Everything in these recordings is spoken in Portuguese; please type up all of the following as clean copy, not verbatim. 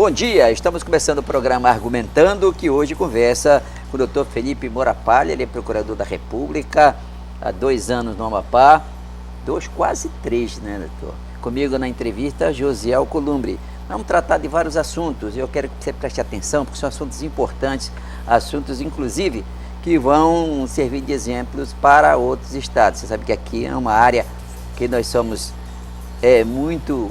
Bom dia, estamos começando o programa Argumentando, que hoje conversa com o doutor Felipe Moura Palha. Ele é procurador da República há 2 anos no Amapá, quase 3, né, doutor? Comigo na entrevista, Josiel Columbre. Vamos tratar de vários assuntos. Eu quero que você preste atenção, porque são assuntos importantes, assuntos, inclusive, que vão servir de exemplos para outros estados. Você sabe que aqui é uma área que nós somos muito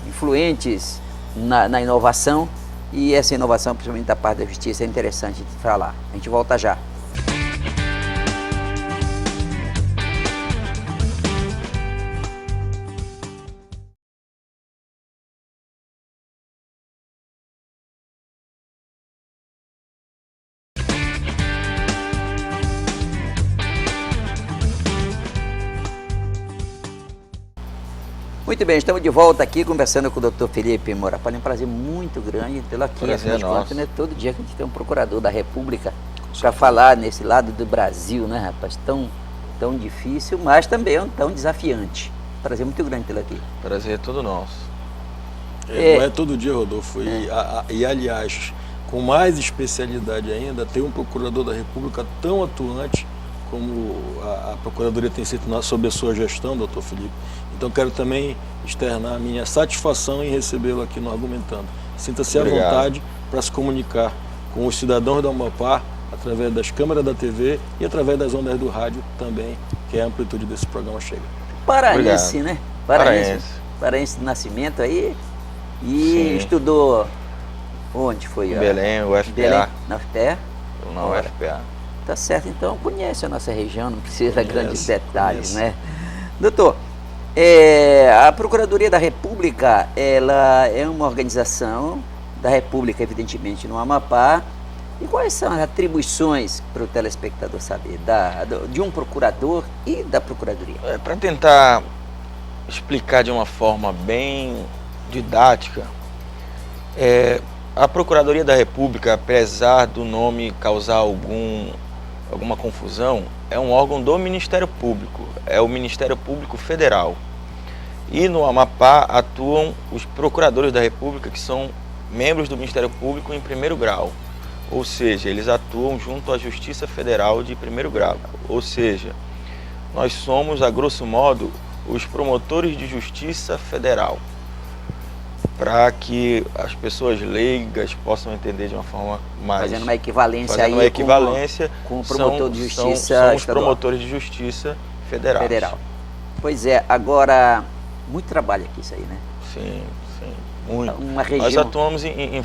influentes na inovação, e essa inovação, principalmente da parte da justiça, é interessante de falar. A gente volta já. Muito bem, estamos de volta aqui conversando com o doutor Felipe Moura Palha. É um prazer muito grande tê-lo aqui. Prazer é nosso. Né? Todo dia que a gente tem um procurador da República para falar nesse lado do Brasil, né, rapaz? Tão difícil, mas também tão desafiante. Prazer muito grande tê-lo aqui. Prazer é todo nosso. Não é todo dia, Rodolfo. E, aliás, com mais especialidade ainda, tem um procurador da República tão atuante como a Procuradoria tem sido sob a sua gestão, doutor Felipe. Então, quero também externar a minha satisfação em recebê-lo aqui no Argumentando. Sinta-se à vontade para se comunicar com os cidadãos do Amapá, através das câmeras da TV e através das ondas do rádio também, que é a amplitude desse programa chega. Paraense, né? Paraense de nascimento aí. E sim, estudou onde foi? Em Belém, UFPA. Belém, na UFPA? Na UFPA. Tá certo, então conhece a nossa região, não precisa de grandes detalhes, né? Doutor, a Procuradoria da República, ela é uma organização da República, evidentemente, no Amapá. E quais são as atribuições para o telespectador saber de um procurador e da Procuradoria? Para tentar explicar de uma forma bem didática, a Procuradoria da República, apesar do nome causar alguma confusão, é um órgão do Ministério Público, é o Ministério Público Federal. E no Amapá atuam os procuradores da República, que são membros do Ministério Público em primeiro grau. Ou seja, eles atuam junto à Justiça Federal de primeiro grau. Ou seja, nós somos, a grosso modo, os promotores de justiça federal, para que as pessoas leigas possam entender de uma forma mais... Fazendo uma equivalência com o promotor de justiça são os promotores de justiça federal. Pois é, agora, muito trabalho aqui isso aí, né? Sim, muito. Uma região... Nós atuamos em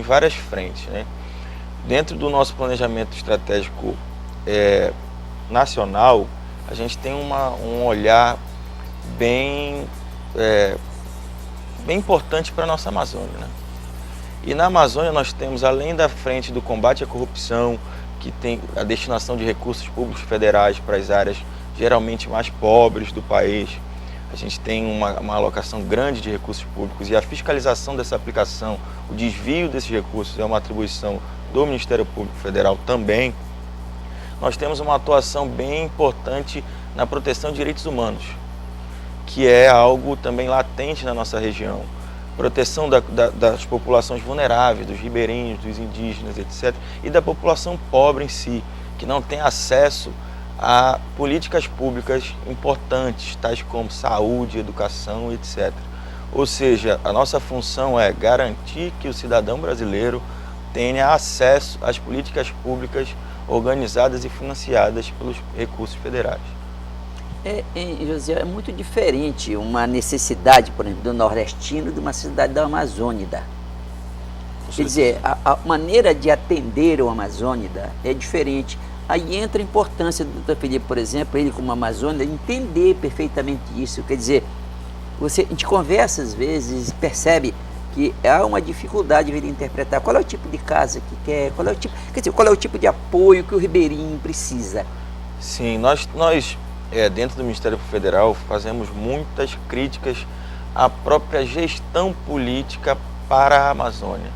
várias frentes, né? Dentro do nosso planejamento estratégico nacional, a gente tem um olhar bem importante para a nossa Amazônia, né? E na Amazônia nós temos, além da frente do combate à corrupção, que tem a destinação de recursos públicos federais para as áreas geralmente mais pobres do país, a gente tem uma alocação grande de recursos públicos, e a fiscalização dessa aplicação, o desvio desses recursos é uma atribuição do Ministério Público Federal também. Nós temos uma atuação bem importante na proteção de direitos humanos, que é algo também latente na nossa região. Proteção das populações vulneráveis, dos ribeirinhos, dos indígenas, etc. E da população pobre em si, que não tem acesso a políticas públicas importantes, tais como saúde, educação, etc. Ou seja, a nossa função é garantir que o cidadão brasileiro tenha acesso às políticas públicas organizadas e financiadas pelos recursos federais. José, é muito diferente uma necessidade, por exemplo, do nordestino de uma cidade da Amazônida. Quer dizer, a maneira de atender o Amazônida é diferente. Aí entra a importância do Dr. Felipe, por exemplo, ele como Amazônida, entender perfeitamente isso. Quer dizer, a gente conversa às vezes, percebe que há uma dificuldade de interpretar qual é o tipo de casa que quer, qual é o tipo de apoio que o ribeirinho precisa. Sim, nós dentro do Ministério Federal fazemos muitas críticas à própria gestão política para a Amazônia.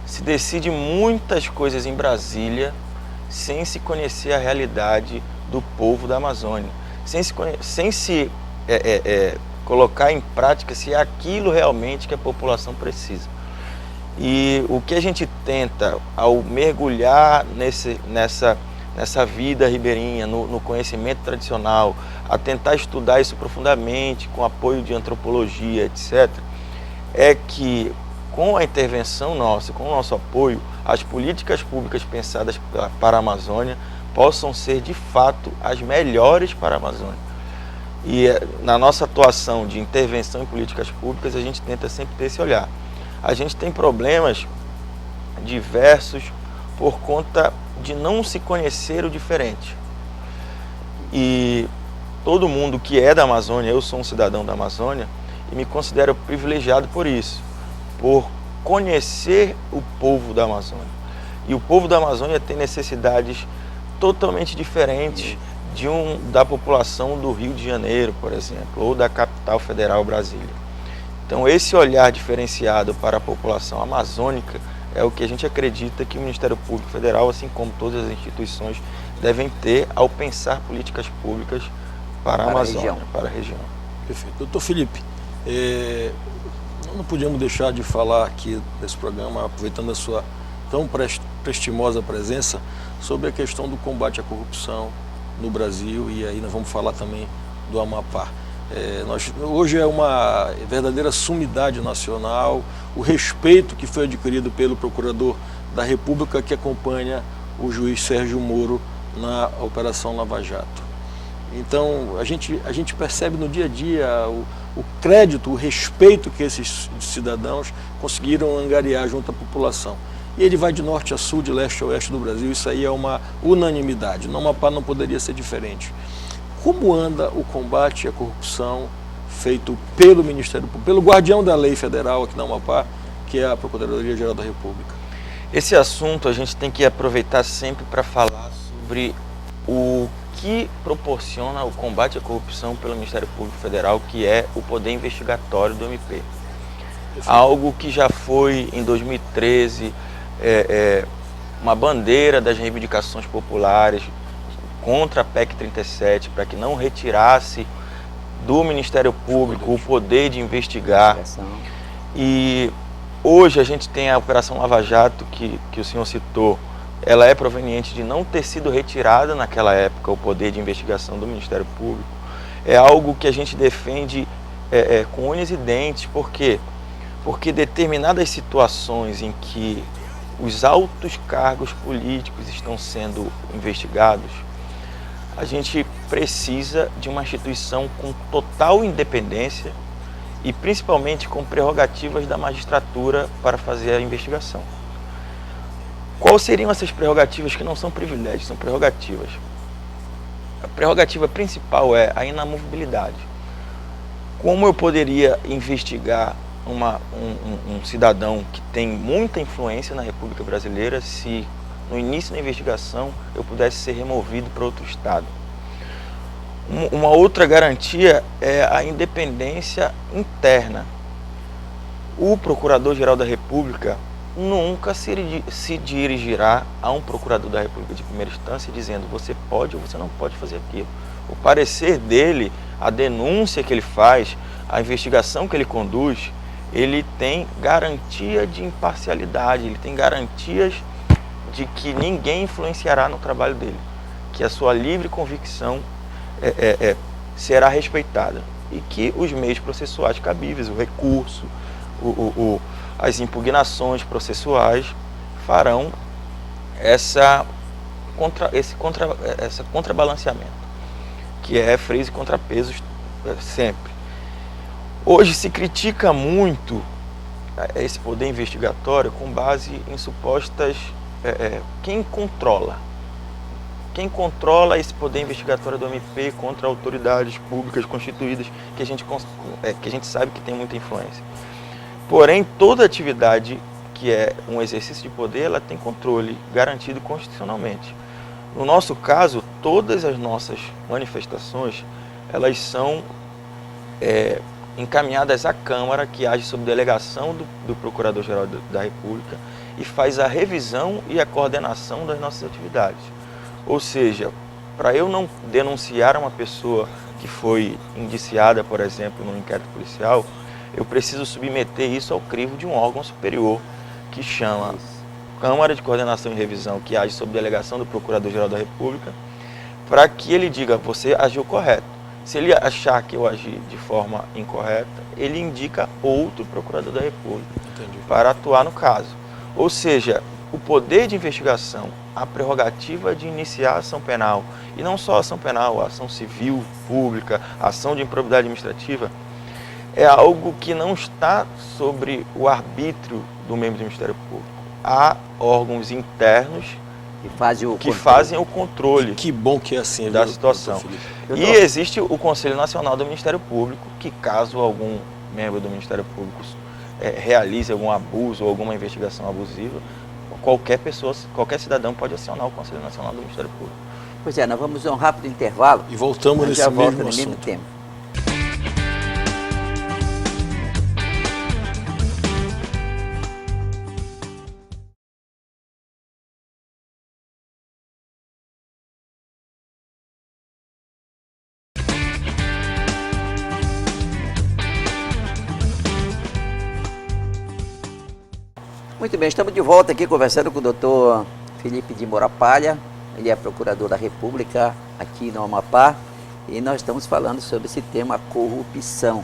Se decide muitas coisas em Brasília sem se conhecer a realidade do povo da Amazônia, sem se colocar em prática se é aquilo realmente que a população precisa. E o que a gente tenta, ao mergulhar nessa vida ribeirinha, no conhecimento tradicional, a tentar estudar isso profundamente, com apoio de antropologia, etc., é que com a intervenção nossa, com o nosso apoio, as políticas públicas pensadas para a Amazônia possam ser de fato as melhores para a Amazônia. E na nossa atuação de intervenção em políticas públicas, a gente tenta sempre ter esse olhar. A gente tem problemas diversos por conta de não se conhecer o diferente. E todo mundo que é da Amazônia, eu sou um cidadão da Amazônia, e me considero privilegiado por isso, por conhecer o povo da Amazônia. E o povo da Amazônia tem necessidades totalmente diferentes da população do Rio de Janeiro, por exemplo, ou da capital federal, Brasília. Então, esse olhar diferenciado para a população amazônica é o que a gente acredita que o Ministério Público Federal, assim como todas as instituições, devem ter ao pensar políticas públicas para a Amazônia, para a região. Perfeito. Doutor Felipe, não podíamos deixar de falar aqui nesse programa, aproveitando a sua tão prestimosa presença, sobre a questão do combate à corrupção no Brasil, e aí nós vamos falar também do Amapá. Hoje é uma verdadeira sumidade nacional o respeito que foi adquirido pelo Procurador da República que acompanha o juiz Sérgio Moro na Operação Lava Jato. Então a gente percebe no dia a dia o crédito, o respeito que esses cidadãos conseguiram angariar junto à população. E ele vai de norte a sul, de leste a oeste do Brasil, isso aí é uma unanimidade. No Amapá não poderia ser diferente. Como anda o combate à corrupção feito pelo Ministério Público, pelo guardião da lei federal aqui no Amapá, que é a Procuradoria-Geral da República? Esse assunto a gente tem que aproveitar sempre para falar sobre o que proporciona o combate à corrupção pelo Ministério Público Federal, que é o poder investigatório do MP. Algo que já foi, em 2013, uma bandeira das reivindicações populares contra a PEC 37, para que não retirasse do Ministério Público o poder de investigar. E hoje a gente tem a Operação Lava Jato, que o senhor citou, ela é proveniente de não ter sido retirada naquela época o poder de investigação do Ministério Público. É algo que a gente defende com unhas e dentes. Por quê? Porque determinadas situações em que os altos cargos políticos estão sendo investigados, a gente precisa de uma instituição com total independência e principalmente com prerrogativas da magistratura para fazer a investigação. Quais seriam essas prerrogativas que não são privilégios, são prerrogativas? A prerrogativa principal é a inamovibilidade. Como eu poderia investigar um cidadão que tem muita influência na República Brasileira se no início da investigação eu pudesse ser removido para outro estado? Uma outra garantia é a independência interna. O Procurador-Geral da República nunca se dirigirá a um Procurador da República de primeira instância dizendo você pode ou você não pode fazer aquilo. O parecer dele, a denúncia que ele faz, a investigação que ele conduz, ele tem garantia de imparcialidade, ele tem garantias de que ninguém influenciará no trabalho dele, que a sua livre convicção será respeitada e que os meios processuais cabíveis, o recurso, as impugnações processuais farão esse contrabalanceamento, que é freios e contrapesos sempre. Hoje se critica muito esse poder investigatório com base em supostas... Quem controla esse poder investigatório do MP contra autoridades públicas constituídas que a gente sabe que tem muita influência. Porém, toda atividade que é um exercício de poder, ela tem controle garantido constitucionalmente. No nosso caso, todas as nossas manifestações, elas são encaminhadas à Câmara, que age sob delegação do Procurador-Geral da República e faz a revisão e a coordenação das nossas atividades. Ou seja, para eu não denunciar uma pessoa que foi indiciada, por exemplo, num inquérito policial, eu preciso submeter isso ao crivo de um órgão superior, que chama Câmara de Coordenação e Revisão, que age sob delegação do Procurador-Geral da República, para que ele diga, você agiu correto. Se ele achar que eu agi de forma incorreta, ele indica outro Procurador da República para atuar no caso. Ou seja, o poder de investigação, a prerrogativa de iniciar a ação penal, e não só a ação penal, a ação civil, pública, a ação de improbidade administrativa, é algo que não está sobre o arbítrio do membro do Ministério Público. Há órgãos internos que fazem o controle. E que bom que é assim, da situação. E existe o Conselho Nacional do Ministério Público, que caso algum membro do Ministério Público realize algum abuso ou alguma investigação abusiva, qualquer pessoa, qualquer cidadão pode acionar o Conselho Nacional do Ministério Público. Pois é, nós vamos a um rápido intervalo. E voltamos nesse mesmo mesmo tema. Muito bem, estamos de volta aqui conversando com o doutor Felipe de Moura Palha. Ele é procurador da República aqui no Amapá e nós estamos falando sobre esse tema corrupção.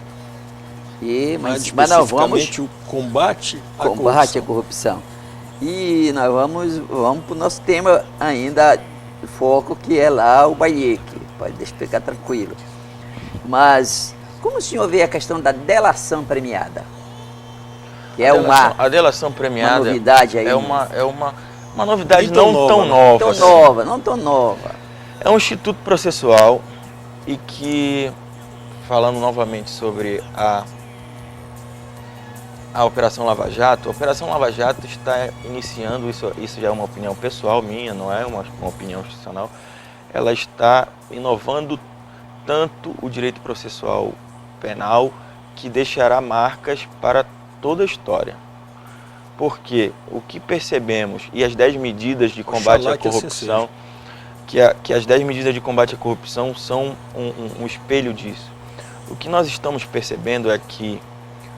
Mas nós vamos o combate à corrupção. E nós vamos para o nosso tema ainda de foco, que é lá o Baieque. Pode ficar tranquilo. Mas como o senhor vê a questão da delação premiada? Que é a delação premiada uma novidade aí. É uma novidade não tão nova. É um instituto processual e que, falando novamente sobre a Operação Lava Jato, a Operação Lava Jato está iniciando, isso já é uma opinião pessoal minha, não é uma opinião institucional, ela está inovando tanto o direito processual penal que deixará marcas para toda a história. Porque o que percebemos, e as 10 medidas de combate à corrupção, que as 10 medidas de combate à corrupção são um espelho disso. O que nós estamos percebendo é que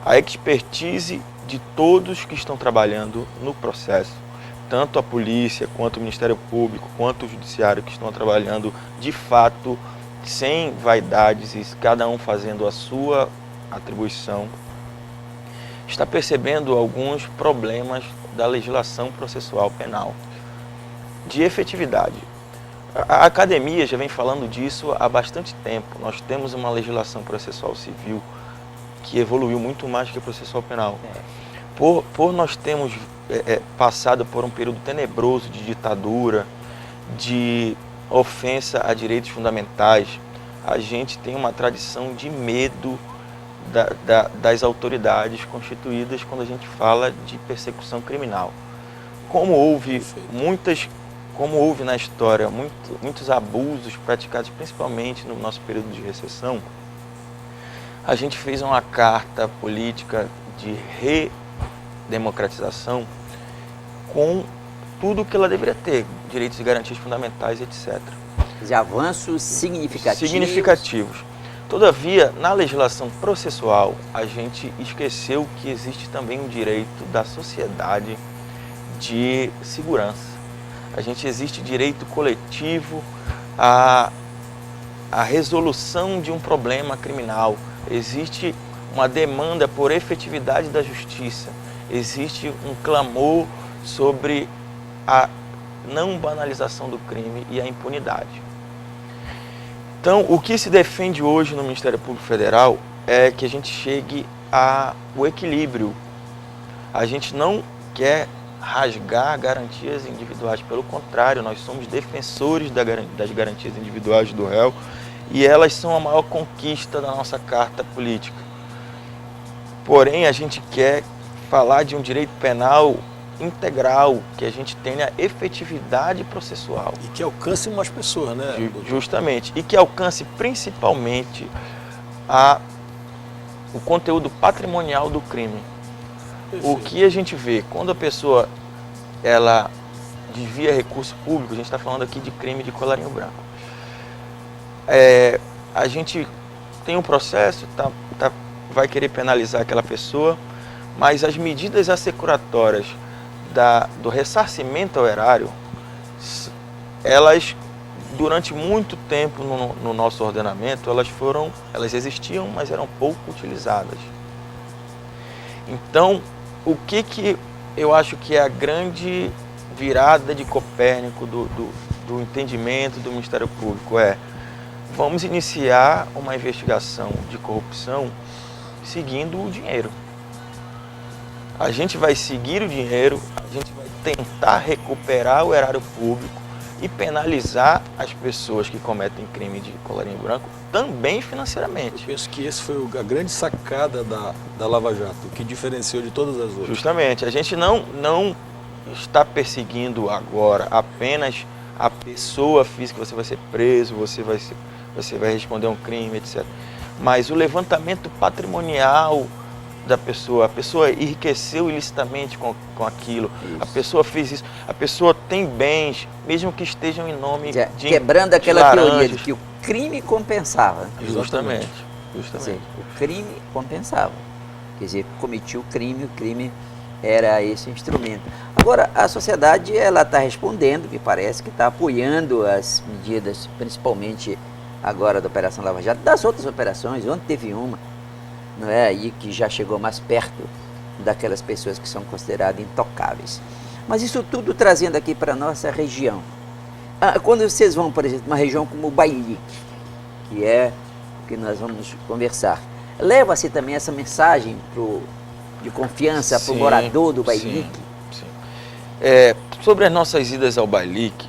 a expertise de todos que estão trabalhando no processo, tanto a polícia, quanto o Ministério Público, quanto o Judiciário, que estão trabalhando de fato, sem vaidades, e cada um fazendo a sua atribuição, está percebendo alguns problemas da legislação processual penal, de efetividade. A academia já vem falando disso há bastante tempo. Nós temos uma legislação processual civil que evoluiu muito mais que a processual penal. Por nós termos passado por um período tenebroso de ditadura, de ofensa a direitos fundamentais, a gente tem uma tradição de medo das autoridades constituídas quando a gente fala de persecução criminal. Como houve na história muitos abusos praticados principalmente no nosso período de recessão, a gente fez uma carta política de redemocratização com tudo que ela deveria ter, direitos e garantias fundamentais, etc. De avanços significativos. Todavia, na legislação processual, a gente esqueceu que existe também um direito da sociedade de segurança. Existe direito coletivo à resolução de um problema criminal. Existe uma demanda por efetividade da justiça. Existe um clamor sobre a não banalização do crime e a impunidade. Então, o que se defende hoje no Ministério Público Federal é que a gente chegue ao equilíbrio. A gente não quer rasgar garantias individuais, pelo contrário, nós somos defensores das garantias individuais do réu e elas são a maior conquista da nossa carta política. Porém, a gente quer falar de um direito penal integral, que a gente tenha efetividade processual. E que alcance mais pessoas, né? Justamente. E que alcance principalmente o conteúdo patrimonial do crime. Perfeito. O que a gente vê, quando a pessoa ela desvia recurso público, a gente está falando aqui de crime de colarinho branco. A gente tem um processo, vai querer penalizar aquela pessoa, mas as medidas assecuratórias do ressarcimento ao erário, elas, durante muito tempo no nosso ordenamento, elas existiam, mas eram pouco utilizadas. Então, o que eu acho que é a grande virada de Copérnico do entendimento do Ministério Público vamos iniciar uma investigação de corrupção seguindo o dinheiro. A gente vai seguir o dinheiro, a gente vai tentar recuperar o erário público e penalizar as pessoas que cometem crime de colarinho branco também financeiramente. Eu penso que esse foi a grande sacada da Lava Jato, o que diferenciou de todas as outras. Justamente, a gente não está perseguindo agora apenas a pessoa física, você vai ser preso, você vai responder a um crime, etc. Mas o levantamento patrimonial da pessoa, a pessoa enriqueceu ilicitamente com aquilo, isso. A pessoa fez isso, a pessoa tem bens, mesmo que estejam em nome de quebrando aquela teoria de que o crime compensava. Justamente. Dizer, o crime compensava. Quer dizer, cometia o crime era esse instrumento. Agora, a sociedade ela está respondendo, me parece que está apoiando as medidas, principalmente agora da Operação Lava Jato, das outras operações. Ontem teve uma, não é, aí que já chegou mais perto daquelas pessoas que são consideradas intocáveis. Mas isso tudo trazendo aqui para a nossa região. Quando vocês vão, por exemplo, uma região como o Bailique, que é o que nós vamos conversar, leva-se também essa mensagem de confiança para o morador do Bailique? Sim. Sobre as nossas idas ao Bailique,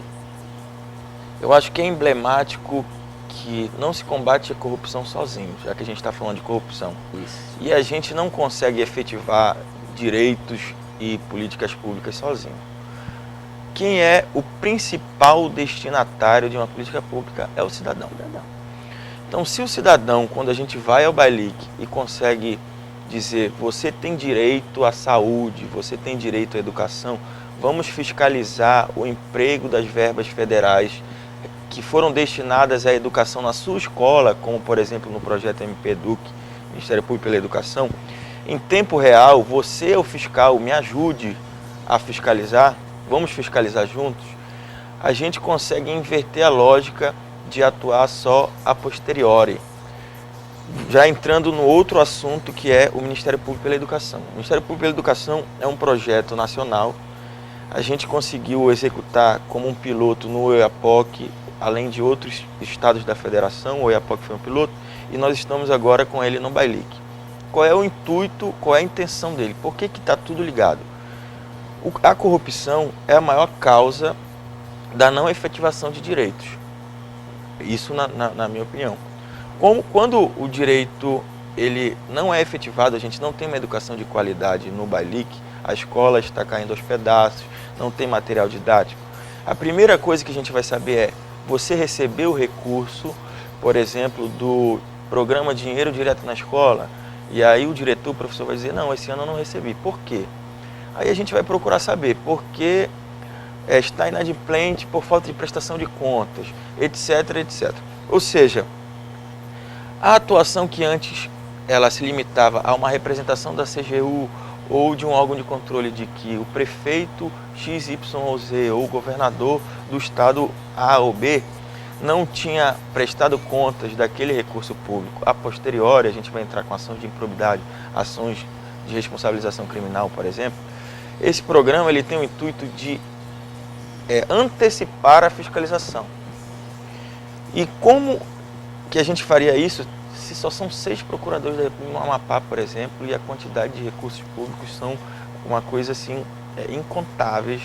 eu acho que é emblemático que não se combate a corrupção sozinho, já que a gente está falando de corrupção. Isso. E a gente não consegue efetivar direitos e políticas públicas sozinho. Quem é o principal destinatário de uma política pública é o cidadão. Então, se o cidadão, quando a gente vai ao Bailique e consegue dizer, você tem direito à saúde, você tem direito à educação, vamos fiscalizar o emprego das verbas federais que foram destinadas à educação na sua escola, como por exemplo no projeto MP-EDUC, Ministério Público pela Educação, em tempo real, você é o fiscal, me ajude a fiscalizar, vamos fiscalizar juntos, a gente consegue inverter a lógica de atuar só a posteriori. Já entrando no outro assunto que é o Ministério Público pela Educação. O Ministério Público pela Educação é um projeto nacional, a gente conseguiu executar como um piloto no Oiapoque, além de outros estados da federação, o Oiapoque foi um piloto, e nós estamos agora com ele no Bailique. Qual é o intuito, qual é a intenção dele? Por que está tudo ligado? A corrupção é a maior causa da não efetivação de direitos. Isso na minha opinião. Quando o direito ele não é efetivado, a gente não tem uma educação de qualidade no Bailique, a escola está caindo aos pedaços, não tem material didático. A primeira coisa que a gente vai saber é, você recebeu o recurso, por exemplo, do programa Dinheiro Direto na Escola, e aí o diretor, o professor vai dizer, não, esse ano eu não recebi. Por quê? Aí a gente vai procurar saber, porque está inadimplente por falta de prestação de contas, etc, etc. Ou seja, a atuação que antes ela se limitava a uma representação da CGU ou de um órgão de controle de que o prefeito XYZ ou o governador do estado A ou B não tinha prestado contas daquele recurso público. A posteriori, a gente vai entrar com ações de improbidade, ações de responsabilização criminal, por exemplo. Esse programa ele tem o intuito de antecipar a fiscalização. E como que a gente faria isso se só são 6 procuradores da República no Amapá, por exemplo, e a quantidade de recursos públicos são uma coisa assim incontáveis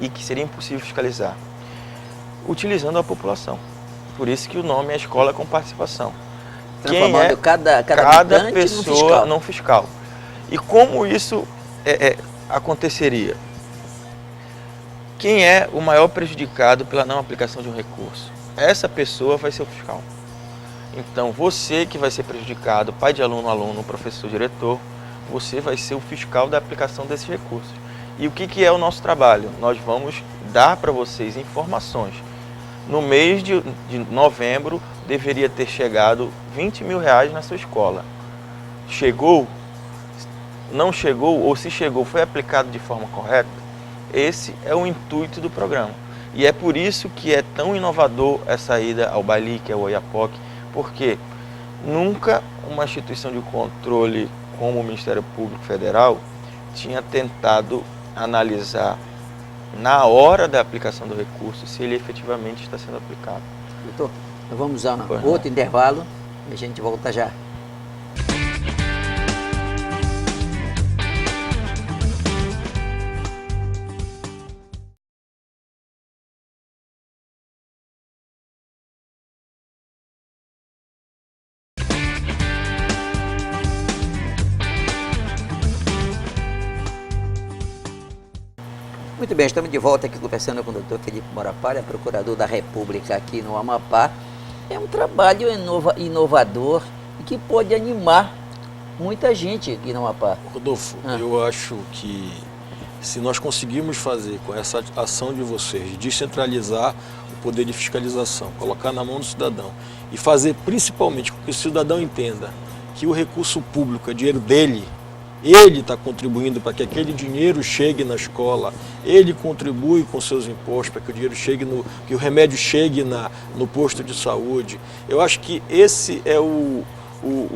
e que seria impossível fiscalizar? Utilizando a população. Por isso que o nome é Escola com Participação. Quem é cada pessoa num fiscal. E como isso aconteceria? Quem é o maior prejudicado pela não aplicação de um recurso? Essa pessoa vai ser o fiscal. Então, você que vai ser prejudicado, pai de aluno, professor, diretor, você vai ser o fiscal da aplicação desses recursos. E o que é o nosso trabalho? Nós vamos dar para vocês informações. No mês de novembro, deveria ter chegado R$20 mil na sua escola. Chegou? Não chegou? Ou se chegou, foi aplicado de forma correta? Esse é o intuito do programa. E é por isso que é tão inovador essa ida ao Baili, que é o Oiapoque, porque nunca uma instituição de controle como o Ministério Público Federal tinha tentado analisar na hora da aplicação do recurso se ele efetivamente está sendo aplicado. Doutor, nós vamos a outro intervalo e a gente volta já. Muito bem, estamos de volta aqui conversando com o Dr. Felipe Morapalha, procurador da República aqui no Amapá. É um trabalho inovador e que pode animar muita gente aqui no Amapá. Rodolfo, eu acho que se nós conseguirmos fazer com essa ação de vocês, descentralizar o poder de fiscalização, colocar na mão do cidadão e fazer principalmente com que o cidadão entenda que o recurso público é dinheiro dele, ele está contribuindo para que aquele dinheiro chegue na escola, ele contribui com seus impostos para que o dinheiro chegue que o remédio chegue no posto de saúde. Eu acho que esse é o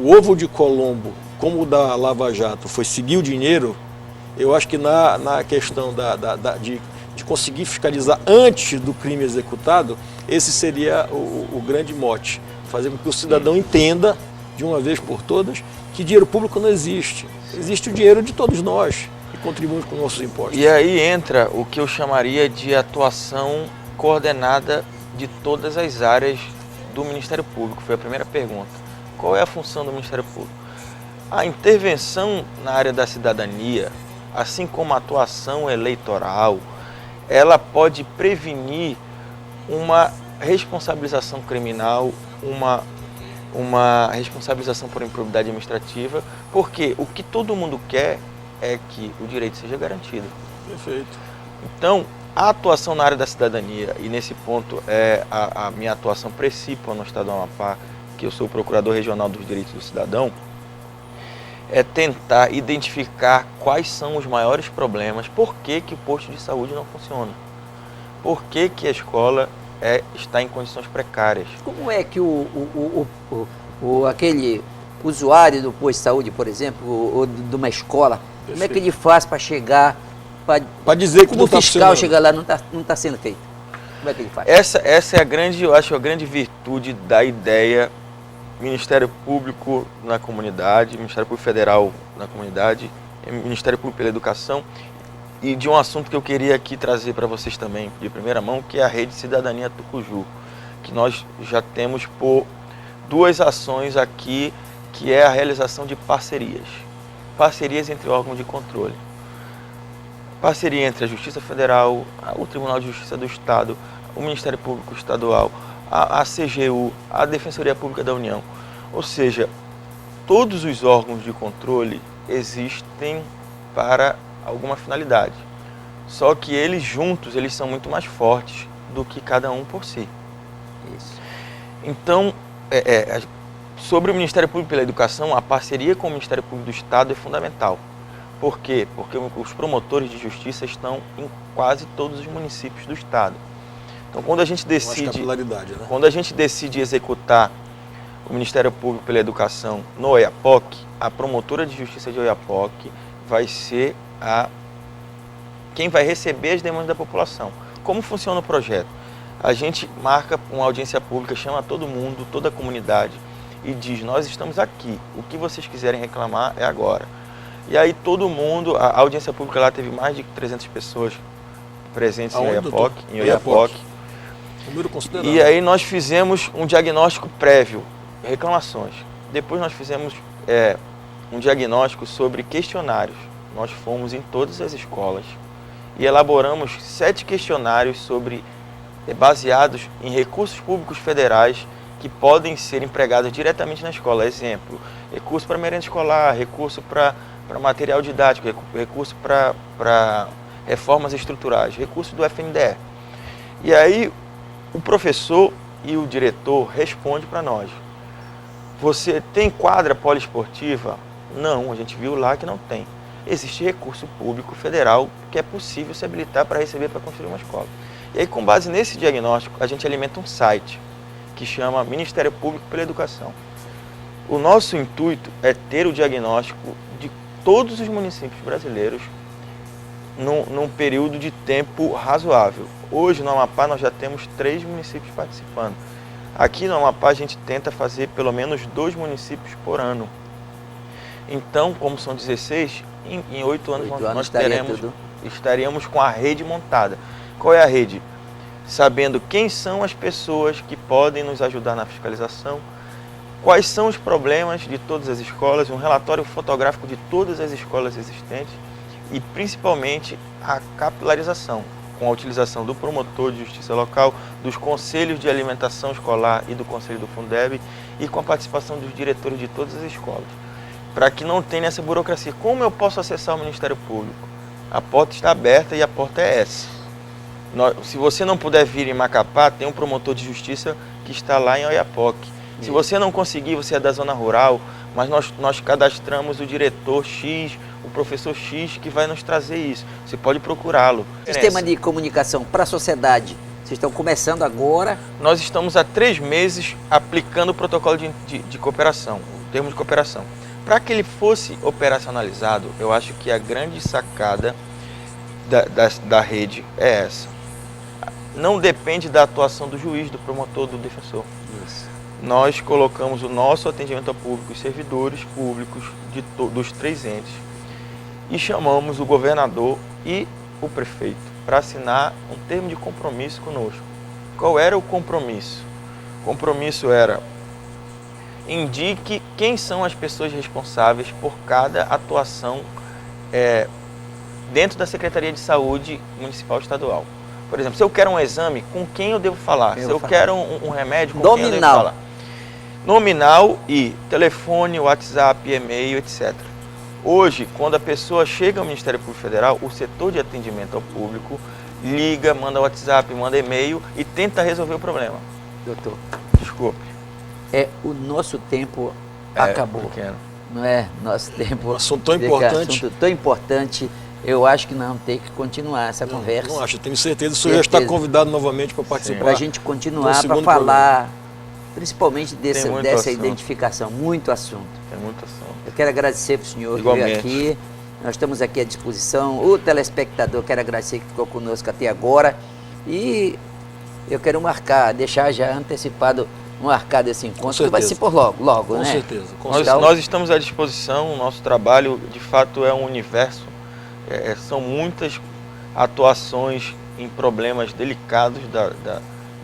ovo de Colombo, como o da Lava Jato foi seguir o dinheiro. Eu acho que na questão de conseguir fiscalizar antes do crime executado, esse seria o grande mote, fazer com que o cidadão entenda de uma vez por todas que dinheiro público não existe. Existe o dinheiro de todos nós que contribuímos com nossos impostos. E aí entra o que eu chamaria de atuação coordenada de todas as áreas do Ministério Público. Foi a primeira pergunta. Qual é a função do Ministério Público? A intervenção na área da cidadania, assim como a atuação eleitoral, ela pode prevenir uma responsabilização criminal, uma responsabilização por improbidade administrativa, porque o que todo mundo quer é que o direito seja garantido. Perfeito. Então, a atuação na área da cidadania, e nesse ponto é a minha atuação principal no estado do Amapá, que eu sou o Procurador Regional dos Direitos do Cidadão, é tentar identificar quais são os maiores problemas, por que o posto de saúde não funciona, por que a escola está em condições precárias. Como é que aquele usuário do posto de saúde, por exemplo, ou de uma escola, perfeito, como é que ele faz para chegar, para dizer que como o fiscal chega lá, não está sendo feito? Como é que ele faz? Essa é eu acho a grande virtude da ideia Ministério Público na comunidade, Ministério Público Federal na comunidade, Ministério Público pela Educação, e de um assunto que eu queria aqui trazer para vocês também, de primeira mão, que é a Rede Cidadania Tucuju, que nós já temos por 2 ações aqui, que é a realização de parcerias entre órgãos de controle. Parceria entre a Justiça Federal, o Tribunal de Justiça do Estado, o Ministério Público Estadual, a CGU, a Defensoria Pública da União. Ou seja, todos os órgãos de controle existem para alguma finalidade. Só que eles juntos, eles são muito mais fortes do que cada um por si. Isso. Então, sobre o Ministério Público pela Educação, a parceria com o Ministério Público do Estado é fundamental. Por quê? Porque os promotores de justiça estão em quase todos os municípios do Estado. Então, quando a gente decide executar o Ministério Público pela Educação no Oiapoque, a promotora de justiça de Oiapoque vai ser quem vai receber as demandas da população. Como funciona o projeto? A gente marca uma audiência pública, chama todo mundo, toda a comunidade e diz: nós estamos aqui, o que vocês quiserem reclamar é agora. E aí todo mundo, a audiência pública lá teve mais de 300 pessoas presentes em Oiapoque. Número considerável. E aí nós fizemos um diagnóstico prévio, reclamações. Depois nós fizemos um diagnóstico sobre questionários. Nós fomos em todas as escolas e elaboramos 7 questionários baseados em recursos públicos federais que podem ser empregados diretamente na escola. Exemplo, recurso para merenda escolar, recurso para material didático, recurso para reformas estruturais, recurso do FNDE. E aí o professor e o diretor respondem para nós: você tem quadra poliesportiva? Não, a gente viu lá que não tem. existe recurso público federal que é possível se habilitar para receber para construir uma escola. E aí, com base nesse diagnóstico, a gente alimenta um site que chama Ministério Público pela Educação. O nosso intuito é ter o diagnóstico de todos os municípios brasileiros num período de tempo razoável. Hoje, no Amapá, nós já temos 3 municípios participando. Aqui no Amapá, a gente tenta fazer pelo menos 2 municípios por ano. Então, como são 16, em 8 anos nós estaríamos com a rede montada. Qual é a rede? Sabendo quem são as pessoas que podem nos ajudar na fiscalização, quais são os problemas de todas as escolas, um relatório fotográfico de todas as escolas existentes e principalmente a capilarização, com a utilização do promotor de justiça local, dos conselhos de alimentação escolar e do conselho do Fundeb e com a participação dos diretores de todas as escolas, para que não tenha essa burocracia. Como eu posso acessar o Ministério Público? A porta está aberta e a porta é essa. Se você não puder vir em Macapá, tem um promotor de justiça que está lá em Oiapoque. Se você não conseguir, você é da zona rural, mas nós cadastramos o diretor X, o professor X, que vai nos trazer isso. Você pode procurá-lo. Sistema de comunicação para a sociedade, vocês estão começando agora? Nós estamos há 3 meses aplicando o protocolo de cooperação, o termo de cooperação. Para que ele fosse operacionalizado, eu acho que a grande sacada da rede é essa. Não depende da atuação do juiz, do promotor, do defensor. Isso. Nós colocamos o nosso atendimento ao público, os servidores públicos dos 3 entes, e chamamos o governador e o prefeito para assinar um termo de compromisso conosco. Qual era o compromisso? O compromisso era: indique quem são as pessoas responsáveis por cada atuação dentro da Secretaria de Saúde Municipal Estadual. Por exemplo, se eu quero um exame, com quem eu devo falar? Se eu quero um remédio, com quem eu devo falar? Nominal e telefone, WhatsApp, e-mail, etc. Hoje, quando a pessoa chega ao Ministério Público Federal, o setor de atendimento ao público liga, manda WhatsApp, manda e-mail e tenta resolver o problema. Doutor, desculpe. O nosso tempo acabou. Pequeno. Não é? Nosso tempo. Um assunto tão importante. Assunto tão importante. Eu acho que nós vamos ter que continuar essa conversa. Não acho, tenho certeza. O senhor já está convidado novamente para participar. Para a gente continuar, para falar principalmente dessa identificação. Muito assunto. Tem muito assunto. Eu quero agradecer para o senhor que veio aqui. Nós estamos aqui à disposição. O telespectador, quero agradecer que ficou conosco até agora. E eu quero deixar já antecipado, marcado esse encontro, que vai ser por logo, né? Com certeza. Nós estamos à disposição. O nosso trabalho, de fato, é um universo. São muitas atuações em problemas delicados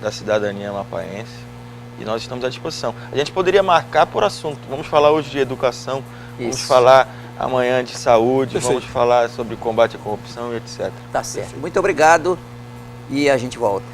da cidadania amapaense e nós estamos à disposição. A gente poderia marcar por assunto. Vamos falar hoje de educação, vamos falar amanhã de saúde, vamos falar sobre combate à corrupção e etc. Tá certo. Muito obrigado e a gente volta.